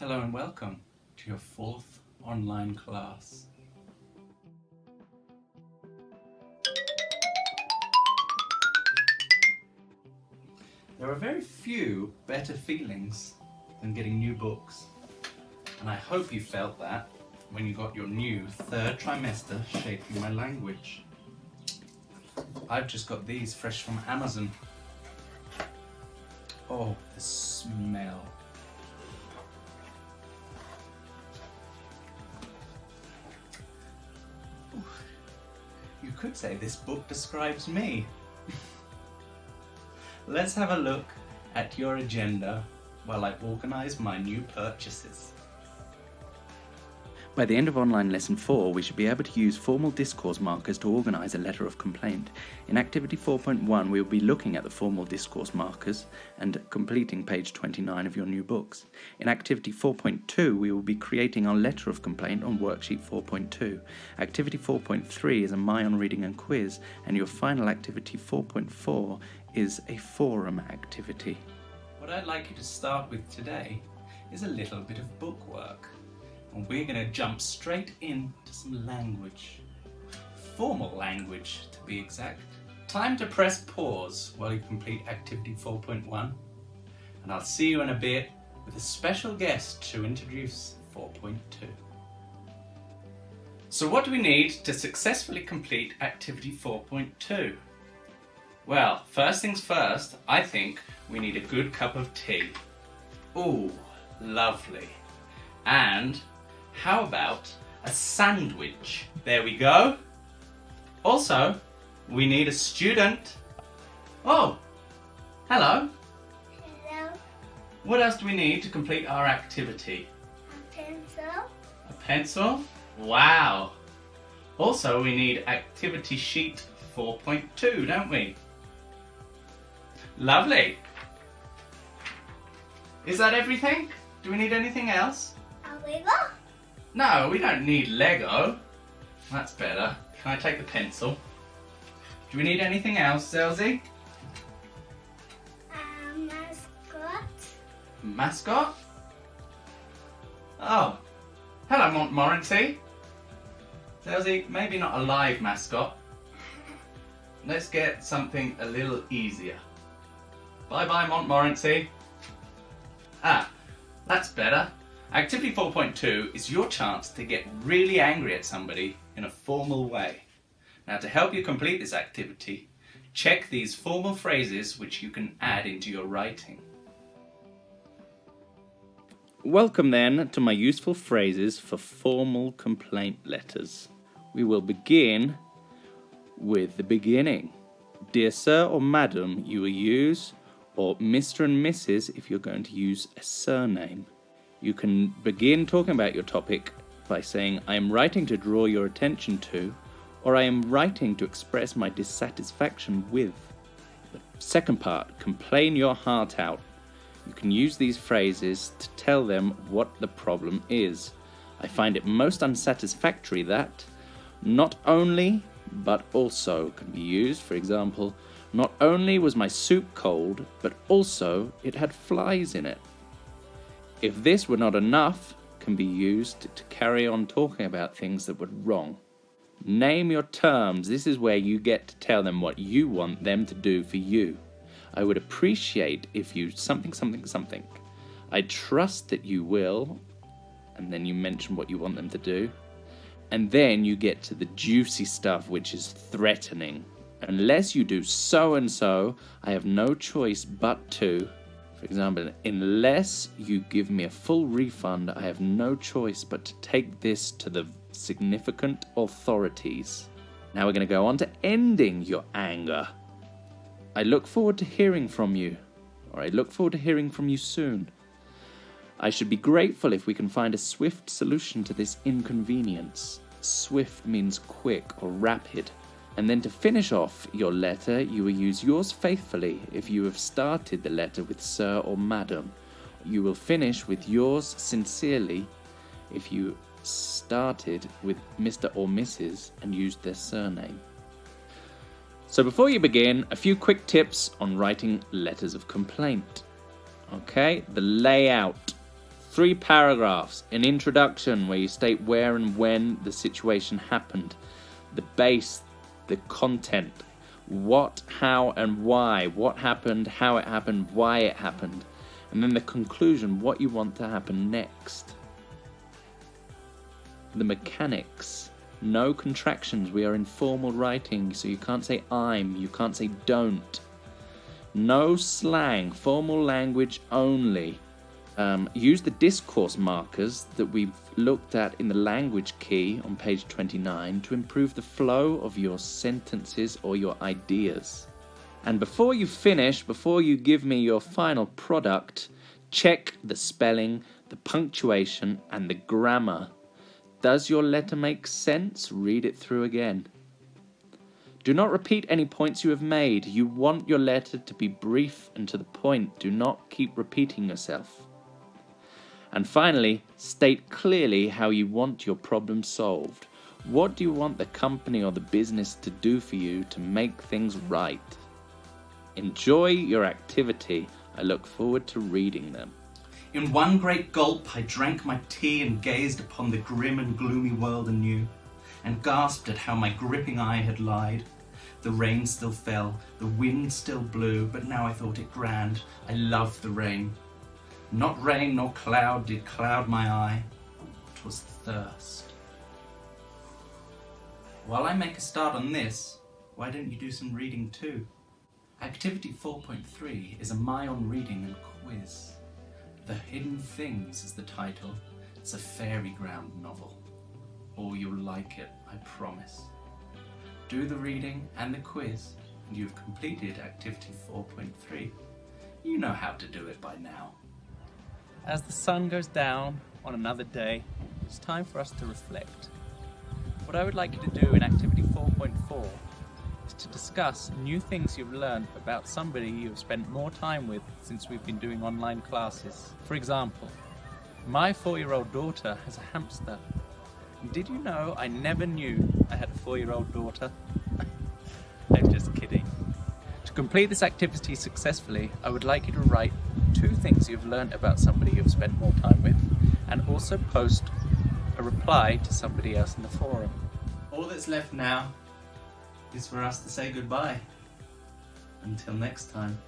Hello and welcome to your fourth online class. There are very few better feelings than getting new books, and I hope you felt that when you got your new third trimester Shaping My Language. I've just got these fresh from Amazon. Oh, the smell. You could say this book describes me. Let's have a look at your agenda while I organise my new purchases. By the end of online lesson 4, we should be able to use formal discourse markers to organise a letter of complaint. In activity 4.1, we will be looking at the formal discourse markers and completing page 29 of your new books. In activity 4.2, we will be creating our letter of complaint on worksheet 4.2. Activity 4.3 is a My-On reading and quiz, and your final activity 4.4 is a forum activity. What I'd like you to start with today is a little bit of bookwork. And we're going to jump straight into some language. Formal language, to be exact. Time to press pause while you complete activity 4.1. And I'll see you in a bit with a special guest to introduce 4.2. So what do we need to successfully complete activity 4.2? Well, first things first, I think we need a good cup of tea. Ooh, lovely. And how about a sandwich? There we go. Also, we need a student. Oh, hello. Hello. What else do we need to complete our activity? A pencil. A pencil? Wow. Also, we need activity sheet 4.2, don't we? Lovely. Is that everything? Do we need anything else? A Lego. No, we don't need Lego. That's better. Can I take the pencil? Do we need anything else, Zelzy? A mascot. Mascot? Oh. Hello, Montmorency. Zelzy, maybe not a live mascot. Let's get something a little easier. Bye-bye, Montmorency. Ah, that's better. Activity 4.2 is your chance to get really angry at somebody in a formal way. Now, to help you complete this activity, check these formal phrases which you can add into your writing. Welcome then to my useful phrases for formal complaint letters. We will begin with the beginning. Dear Sir or Madam, you will use, or Mr. and Mrs. if you're going to use a surname. You can begin talking about your topic by saying, I am writing to draw your attention to, or I am writing to express my dissatisfaction with. The second part, complain your heart out. You can use these phrases to tell them what the problem is. I find it most unsatisfactory that, not only, but also can be used. For example, not only was my soup cold, but also it had flies in it. If this were not enough, can be used to carry on talking about things that were wrong. Name your terms. This is where you get to tell them what you want them to do for you. I would appreciate if you something. I trust that you will, and then you mention what you want them to do. And then you get to the juicy stuff, which is threatening. Unless you do so and so, I have no choice but to. For example, unless you give me a full refund, I have no choice but to take this to the significant authorities. Now we're going to go on to ending your anger. I look forward to hearing from you, or I look forward to hearing from you soon. I should be grateful if we can find a swift solution to this inconvenience. Swift means quick or rapid. And then to finish off your letter, you will use yours faithfully if you have started the letter with Sir or Madam. You will finish with yours sincerely if you started with Mr. or Mrs. and used their surname. So before you begin, a few quick tips on writing letters of complaint. Okay, the layout. 3 paragraphs, an introduction where you state where and when the situation happened, the base, the content, what, how, and why, what happened, how it happened, why it happened, and then the conclusion, what you want to happen next. The mechanics, no contractions, we are in formal writing, so you can't say I'm, you can't say don't. No slang, formal language only. Use the discourse markers that we've looked at in the language key on page 29 to improve the flow of your sentences or your ideas. And before you finish, before you give me your final product, check the spelling, the punctuation, and the grammar. Does your letter make sense? Read it through again. Do not repeat any points you have made. You want your letter to be brief and to the point. Do not keep repeating yourself. And finally, state clearly how you want your problem solved. What do you want the company or the business to do for you to make things right? Enjoy your activity. I look forward to reading them. In one great gulp I drank my tea and gazed upon the grim and gloomy world anew, and gasped at how my gripping eye had lied. The rain still fell, the wind still blew, but now I thought it grand. I loved the rain. Not rain nor cloud did cloud my eye, 'twas thirst. While I make a start on this, why don't you do some reading too? Activity 4.3 is a My On reading and quiz. The Hidden Things is the title. It's a fairy ground novel. Oh, you'll like it, I promise. Do the reading and the quiz, and you've completed activity 4.3. You know how to do it by now. As the sun goes down on another day, it's time for us to reflect. What I would like you to do in activity 4.4 is to discuss new things you've learned about somebody you've spent more time with since we've been doing online classes. For example, my 4-year-old daughter has a hamster. Did you know I never knew I had a 4-year-old daughter? I'm just kidding. To complete this activity successfully, I would like you to write 2 things you've learned about somebody you've spent more time with, and also post a reply to somebody else in the forum. All that's left now is for us to say goodbye. Until next time.